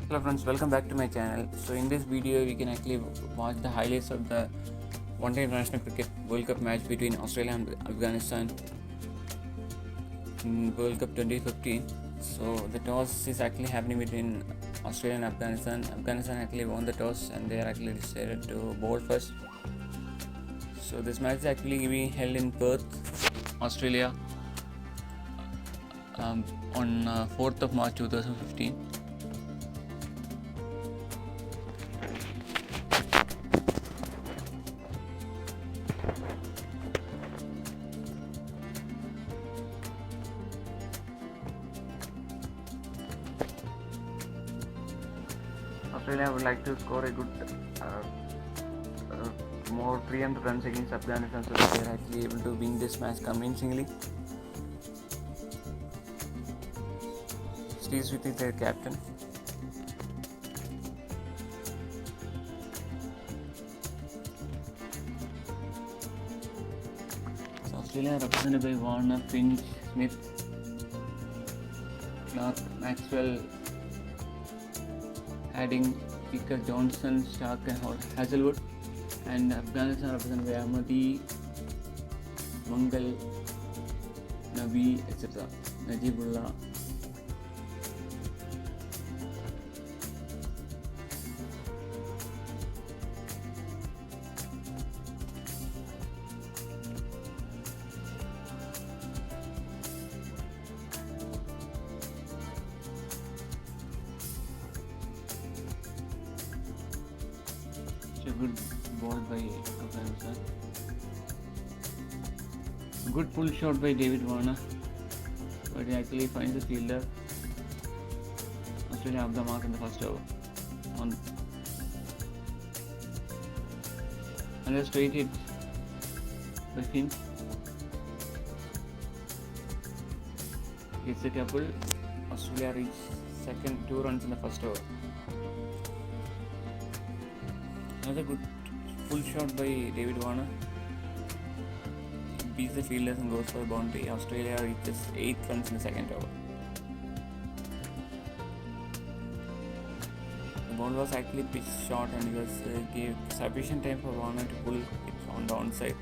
Hello friends, welcome back to my channel. So in this video we can actually watch the highlights of the one-day international cricket World Cup match between Australia and Afghanistan in World Cup 2015. So the toss is actually happening between Australia and Afghanistan. Afghanistan actually won the toss and they are actually decided to bowl first. So this match is actually being held in Perth, Australia on 4th of March 2015. Australia would like to score a good more 300 runs against Afghanistan, so that they are actually able to win this match convincingly. Stays with their captain. So Australia are represented by Warner, Finch, Smith, Clark, Maxwell, Adding, Picker, Johnson, Stark and Hazelwood, and Afghanistan represented by Hamid, Mangal, Nabi, etc. Najibullah. Good ball by Afghanistan. Good pull shot by David Warner, but he actually finds the fielder. Australia off the mark in the first over. Another straight hit by Finch. Hits a couple. Australia reached second, 2 runs in the first over. Another good full shot by David Warner. He beats the fielders and goes for a boundary. Australia reaches 8 runs in the second over. The ball was actually pitched short and it was gave sufficient time for Warner to pull it on the onside.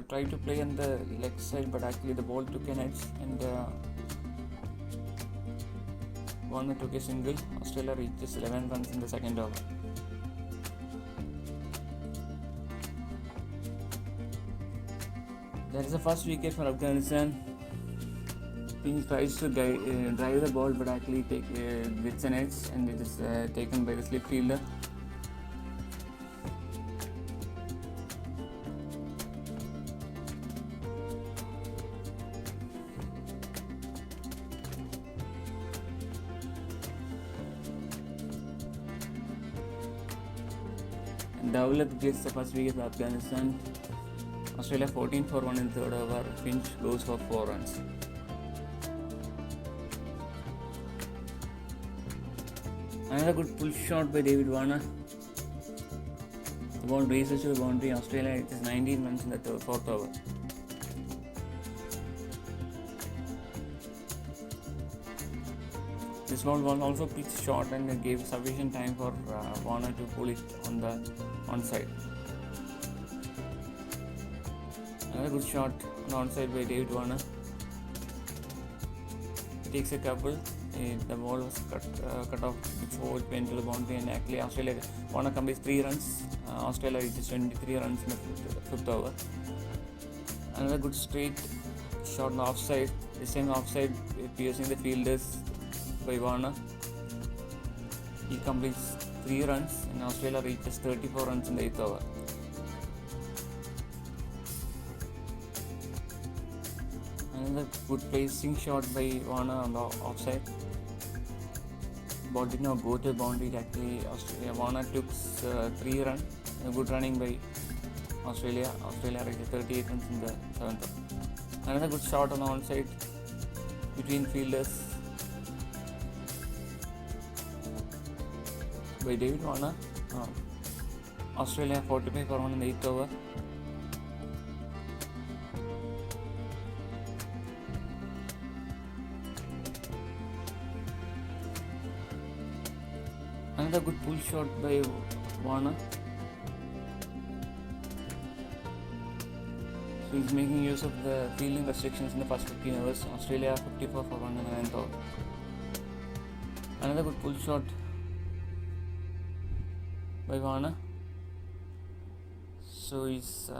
Tried to play on the leg side, but actually the ball took an edge and Warner took a single. Australia reaches 11 runs in the second over. That is the first wicket for Afghanistan. Finch tries to drive the ball, but actually gets an edge and it is taken by the slip fielder. Dawlat gets the first wicket for Afghanistan. Australia 14 for 1 in the third over. Finch goes for 4 runs. Another good pull shot by David Warner. The ball races to the boundary. Australia reaches 19 runs in the fourth over. This ball was also pitched short and gave sufficient time for Warner to pull it on the onside. Another good shot on the onside by David Warner. Takes a couple. The ball was cut off before it went to the boundary, and actually Australia Warner completes 3 runs. Australia reaches 23 runs in the fifth over. Another good straight shot on the offside. This time offside, piercing the fielders by Warner. He completes 3 runs and Australia reaches 34 runs in the 8th over. Another good placing shot by Warner on the offside. Ball did not go to the boundary. Actually, Warner took 3 runs. Good running by Australia. Australia reaches 38 runs in the 7th over. Another good shot on the onside between fielders by David Warner. Australia 45 for 1 in the 8th over. Another good pull shot by Warner. So he's making use of the fielding restrictions in the first 15 overs. Australia 54 for 1 in the 9th over. Another good pull shot by Warner. So he's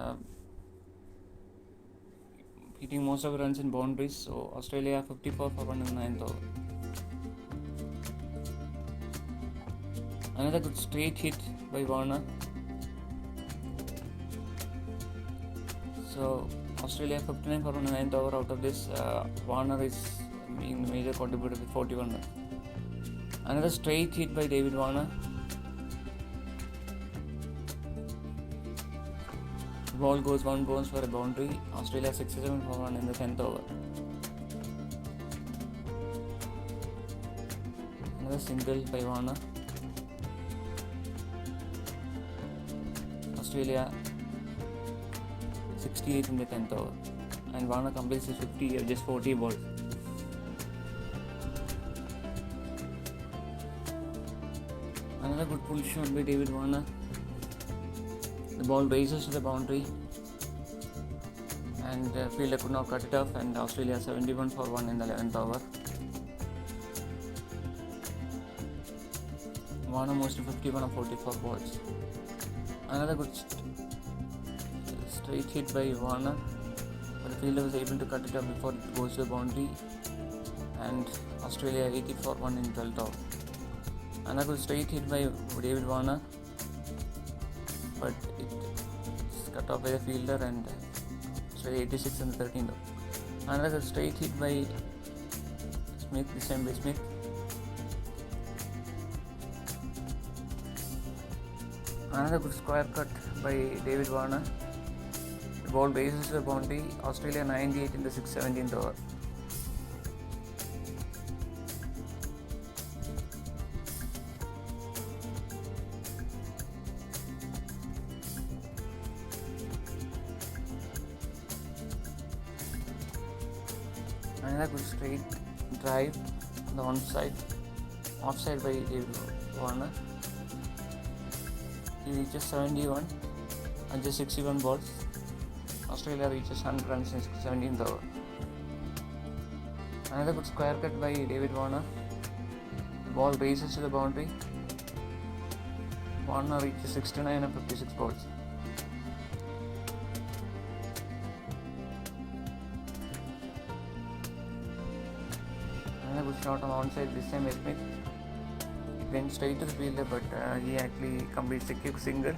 hitting most of the runs in boundaries. So Australia 54 for 1 in the 9th over. Another good straight hit by Warner. So Australia 59 for 1 in the 9th over. Out of this, Warner is being the major contributor with 41 runs. Another straight hit by David Warner. The ball goes 1 bounce for a boundary. Australia 67 for 1 in the 10th over. Another single by Warner. Australia 68 in the 10th over. And Warner completes his 50 of just 40 balls. Another good pull shot by David Warner. The ball races to the boundary and the fielder could not cut it off, and Australia 71 for 1 in the 11th over. Warner moves to 51 of 44 balls. Another good straight hit by Warner, but the fielder was able to cut it off before it goes to the boundary, and Australia 80 for 1 in the 12th over. Another good straight hit by David Warner, but it's cut off by the fielder, and Australia 86 in the 13th over. Another good straight hit by Smith, this time by Smith. Another good square cut by David Warner. The ball races to the boundary. Australia 98 in the 17th over. Another good straight drive on the offside by David Warner. He reaches 71 and just 61 balls. Australia reaches 100 runs in 17th over. Another good square cut by David Warner. The ball races to the boundary. Warner reaches 69 and 56 balls. Another good shot on the onside, this time by Smith. It went straight to the fielder, but he actually completes a quick single.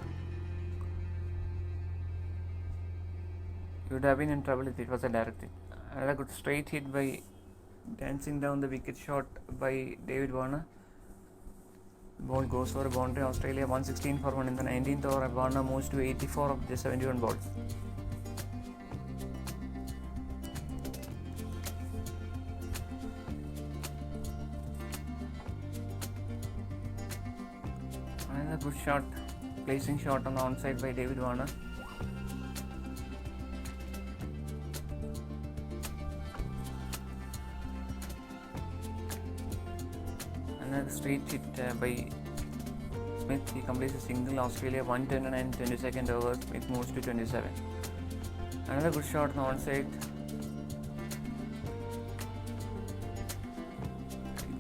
He would have been in trouble if it was a direct hit. Another good straight hit by dancing down the wicket shot by David Warner. The ball goes for a boundary. Australia 116 for 1 in the 19th over. Warner moves to 84 of the 71 balls. Another good shot, placing shot on the onside by David Warner. Another straight hit by Smith. He completes a single. Australia 110 and 22nd over. Smith moves to 27. Another good shot on the onside.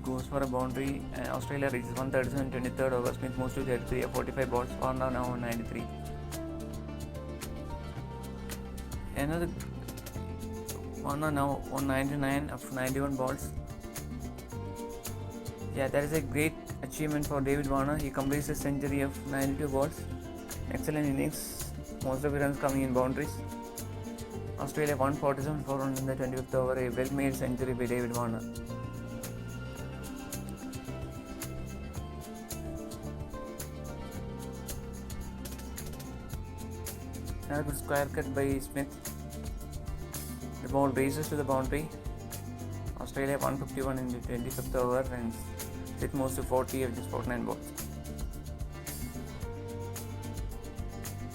Goes for a boundary, and Australia reaches 137 23rd over. Smith moves to 33 of 45 balls. Warner now on 93. Another Warner now on 99 of 91 balls. Yeah, that is a great achievement for David Warner. He completes a century of 92 balls. Excellent innings. Most of the runs coming in boundaries. Australia 147 for 1 in the 25th over. A well-made century by David Warner. Another good square cut by Smith. The ball races to the boundary. Australia 151 in the 25th over, and it moves to 40 of just 49 balls.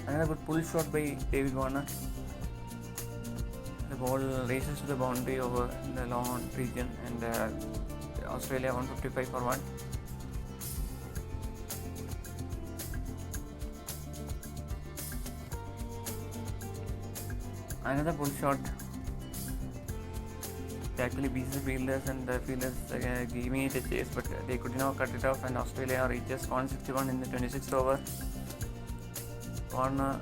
Another good pull shot by David Warner. The ball races to the boundary over the long on region, and Australia 155 for 1. Another pull shot. It actually beats the fielders, and the fielders giving it a chase, but they could not cut it off, and Australia reaches 161 in the 26th over. Warner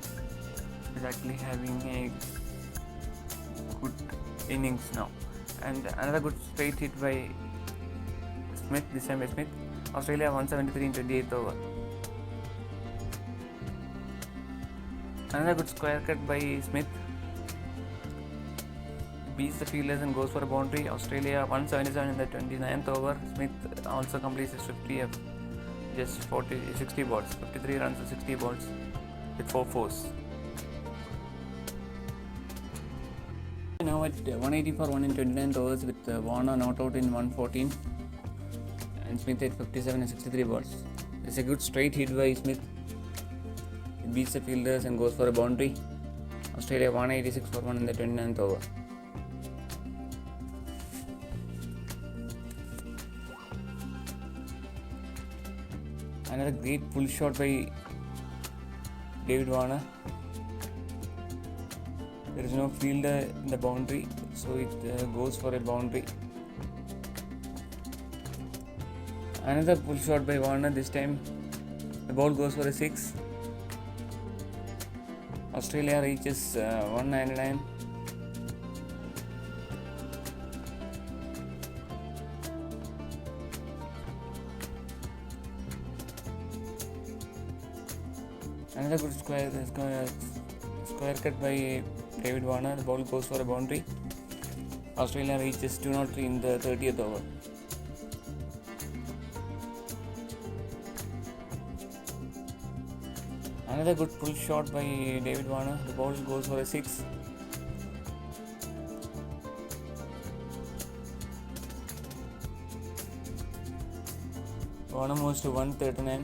is actually having a good innings now, and another good straight hit by Smith, this time by Smith. Australia 173 in 28th over. Another good square cut by Smith, beats the fielders and goes for a boundary. Australia 177 in the 29th over. Smith also completes his 50 of just 60 balls, 53 runs and 60 balls with 4 fours. Now at 180 for 1 in 29th overs, with Warner not out in 114 and Smith at 57 and 63 balls. It's a good straight hit by Smith. It beats the fielders and goes for a boundary. Australia 186 for 1 in the 29th over. Another great pull shot by David Warner. There is no fielder in the boundary, so it goes for a boundary. Another pull shot by Warner. This time the ball goes for a 6. Australia reaches 199. Another good square cut by David Warner. The ball goes for a boundary. Australia reaches 203 in the 30th over. Another good pull shot by David Warner. The ball goes for a 6. Warner moves to 139.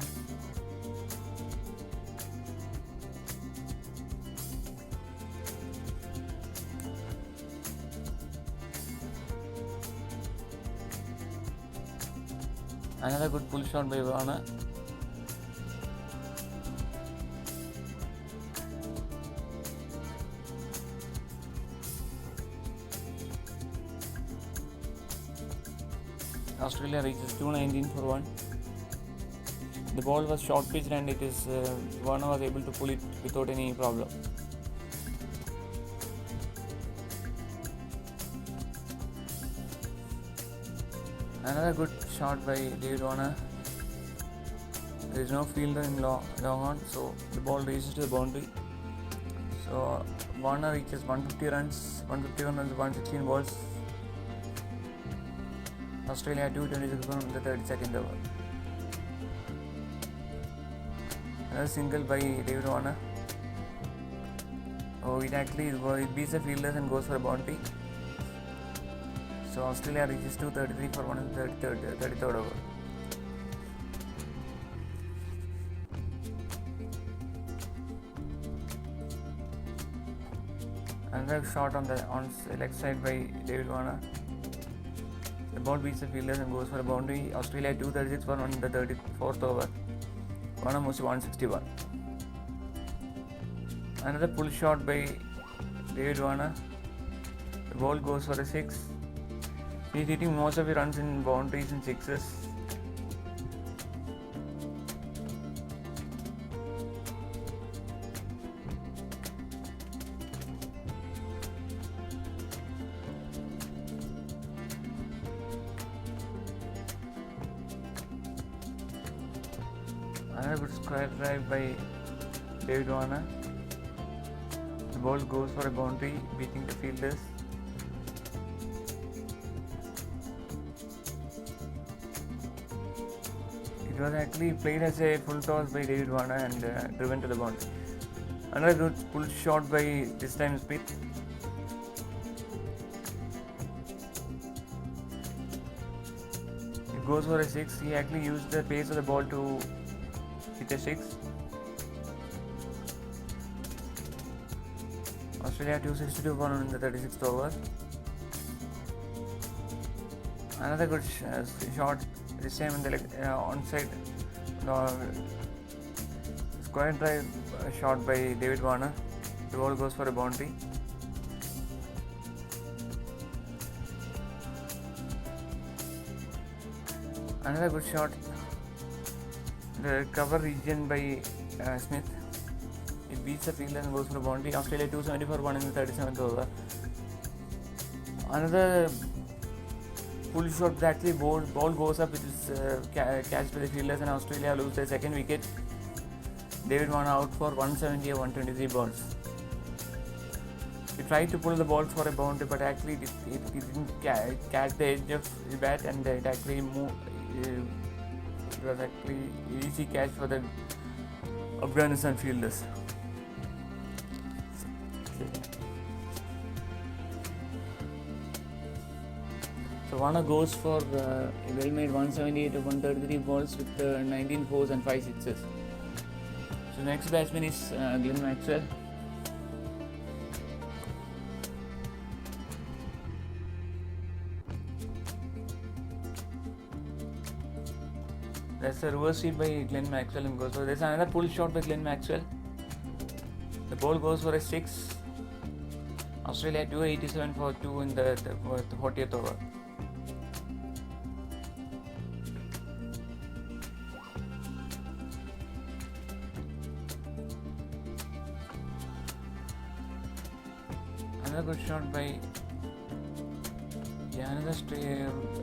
Another good pull shot by Warner. Australia reaches 219 for 1. The ball was short pitched, and it is Warner was able to pull it without any problem. Another good shot by David Warner. There is no fielder in long on, so the ball races to the boundary. So Warner reaches 150 runs, 151 runs, 116 balls. Australia 226 from the 32nd over. Another single by David Warner. It beats the fielders and goes for a boundary. So Australia reaches 233 for 1 in the 33rd over. Another shot on the leg side by David Warner. The ball beats the fielders and goes for a boundary. Australia 236 for 1 in the 34th over. Warner moves to 161. Another pull shot by David Warner. The ball goes for a 6. He's hitting most of his runs in boundaries and sixes. Another good square drive by David Warner. The ball goes for a boundary, beating the fielders. It was actually played as a full toss by David Warner and driven to the boundary. Another good pull shot by this time Smith. It goes for a 6. He actually used the pace of the ball to hit a 6. Australia 262 for in the 36th over. Another good shot, this time in the onside square drive shot by David Warner. The ball goes for a boundary. Another good shot, the cover region by Smith. It beats the fielder and goes for a boundary. Australia 274 1 in the 37th over. Another pull shot, actually ball goes up, it is catched by the fielders and Australia lose their second wicket. David Warner out for 170 or 123 balls. He tried to pull the ball for a boundary, but actually it didn't catch the edge of the bat, and it actually moved. It was actually easy catch for the Afghanistan fielders. So Warner goes for a well-made 178 to 133 balls with 19 fours and 5 sixes. So next batsman is Glenn Maxwell. That's a reverse sweep by Glenn Maxwell and goes for. There's another pull shot by Glenn Maxwell. The ball goes for a 6. Australia 287 for 2 in the 40th over. Another good shot by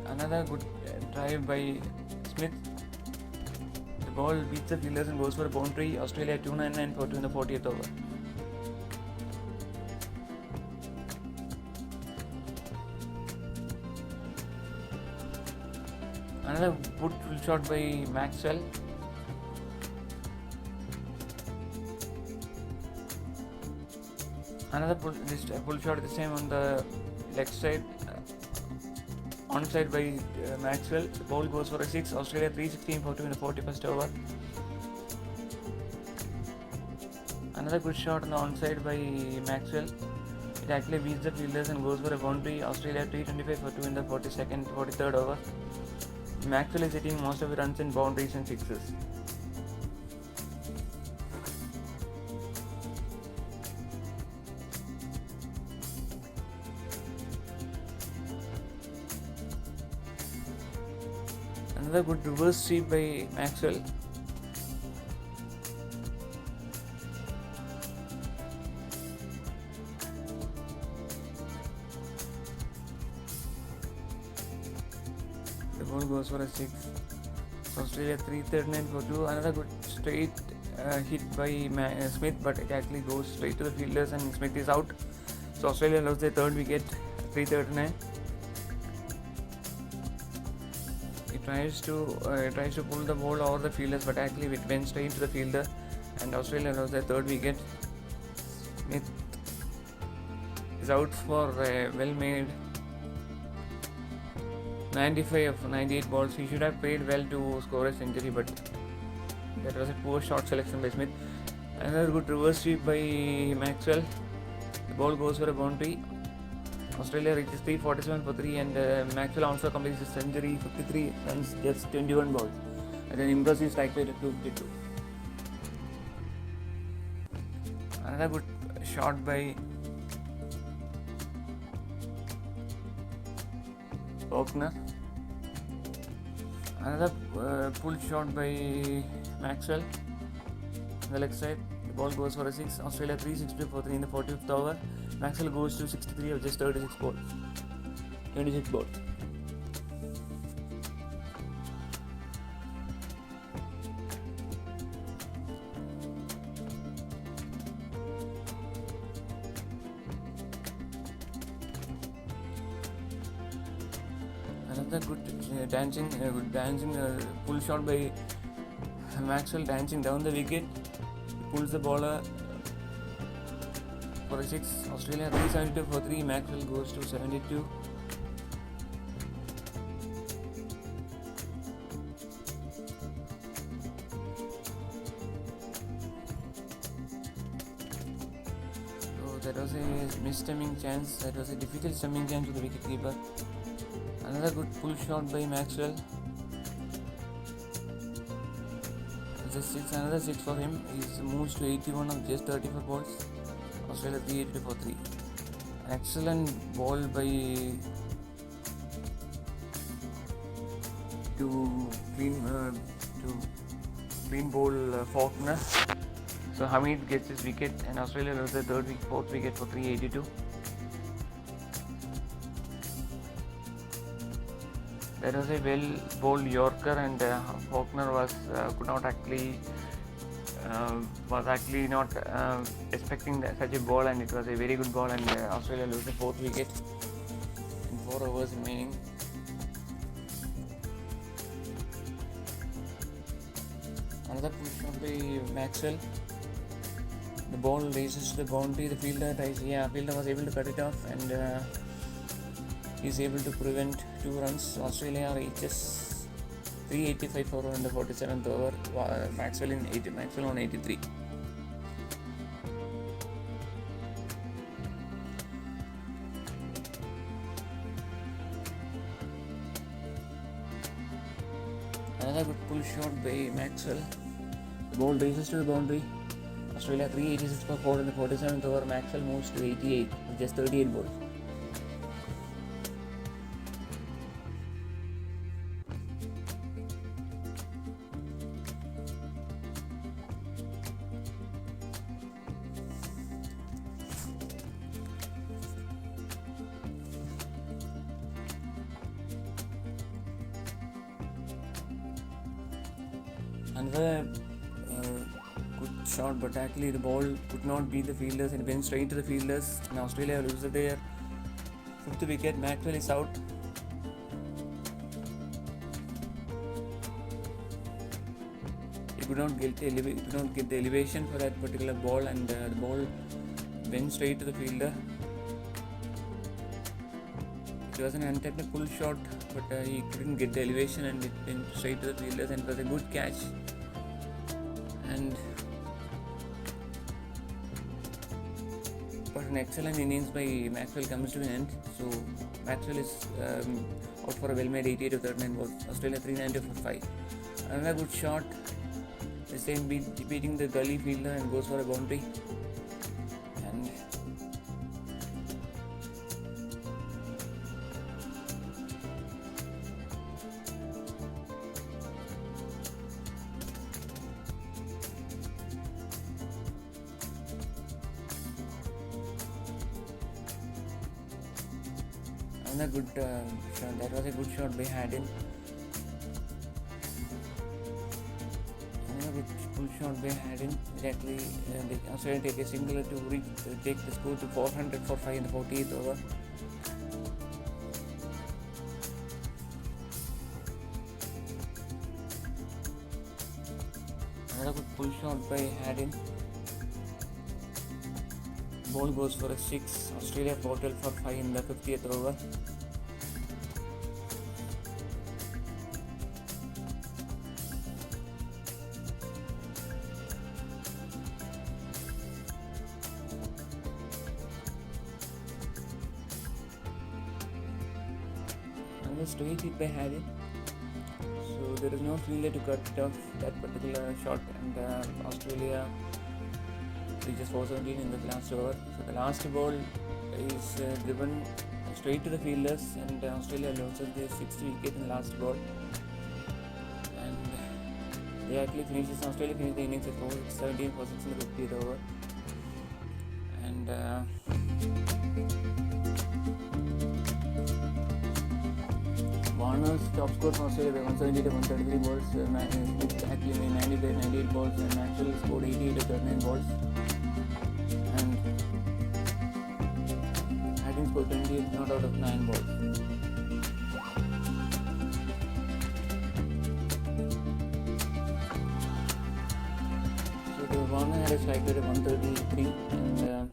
another good drive by Smith. The ball beats the fielders and goes for a boundary. Australia 299 for 2 in the 40th over. Another good full shot by Maxwell. Another pull shot, this time on the left side, onside by Maxwell. The ball goes for a 6. Australia 316 for 2 in the 41st over. Another good shot on the onside by Maxwell. It actually beats the fielders and goes for a boundary. Australia 325 for 2 in the 43rd over. Maxwell is hitting most of the runs in boundaries and sixes. Another good reverse sweep by Maxwell. The ball goes for a 6. Australia 339 for 2. Another good straight hit by Smith, but it actually goes straight to the fielders and Smith is out. So Australia lost their third wicket, 339. Tries to pull the ball over the fielders, but actually it went straight to the fielder and Australia lost their third wicket. Smith is out for a well-made 95 of 98 balls. He should have played well to score a century, but that was a poor shot selection by Smith. Another good reverse sweep by Maxwell. The ball goes for a boundary. Australia reaches 347 for 3 and Maxwell also completes his century, 53 runs, just 21 balls. And an impressive strike rate at 252. Another good shot by Faulkner. Another pull shot by Maxwell on the leg side. The ball goes for a 6. Australia 360 for 3 in the 45th over. Maxwell goes to 63 of just 26 balls. 26 balls. Another good dancing pull shot by Maxwell, dancing down the wicket. He pulls the bowler for a 6. Australia 372 for 3. Maxwell goes to 72. So that was a missed stumping chance. That was a difficult stumping chance for the wicketkeeper. Another good pull shot by Maxwell. Another 6 for him. He moves to 81 of just 34 balls. Australia 382 for 3. An excellent ball by to clean bowl Faulkner. So Hamid gets his wicket and Australia loses the fourth wicket for 382. That was a well bowled Yorker, and Faulkner was actually not expecting such a ball, and it was a very good ball, and Australia loses the fourth wicket in 4 overs remaining. Another push shot by Maxwell. The ball races to the boundary. The fielder was able to cut it off, and is able to prevent 2 runs. Australia reaches 385 for in the 47th over. Maxwell on 83. Another good pull shot by Maxwell. The ball races to the boundary. Australia 386 for 4 in the 47th over. Maxwell moves to 88 with just 38 balls. Another good shot, but actually the ball could not beat the fielders and went straight to the fielders, and Australia loses their 5th wicket. Maxwell is out. He could not get the elevation for that particular ball, and the ball went straight to the fielder. It was an untaped pull shot, but he couldn't get the elevation, and it went straight to the fielders, and it was a good catch. But an excellent innings by Maxwell comes to an end. So Maxwell is out for a well-made 88 to 39 balls. Australia 390 for 5. Another good shot. The same beating the gully fielder and goes for a boundary. And another good shot. That was a good shot by Haddon. Another good pull shot by Haddon. Exactly, Australia take a singular to take the score to 400 for 5 in the 48th over. Another good pull shot by Haddon. Ball goes for a 6. Australia total for 5 in the 50th over. Another straight hit by Harry. So there is no fielder to cut it off that particular shot, and Australia reaches 417 in the last over. So the last ball is driven straight to the fielders, and Australia loses their 6th wicket in the last ball. And Australia finished the innings at 17 for 6 in the 50th over. And Warner's top score for Australia by 170 to 133 balls. Smith actually made 98 balls, and Maxwell scored 88 to 39 balls. And Haddon scored 28 not out of 9 balls. So the Warner had a strike rate of 133, and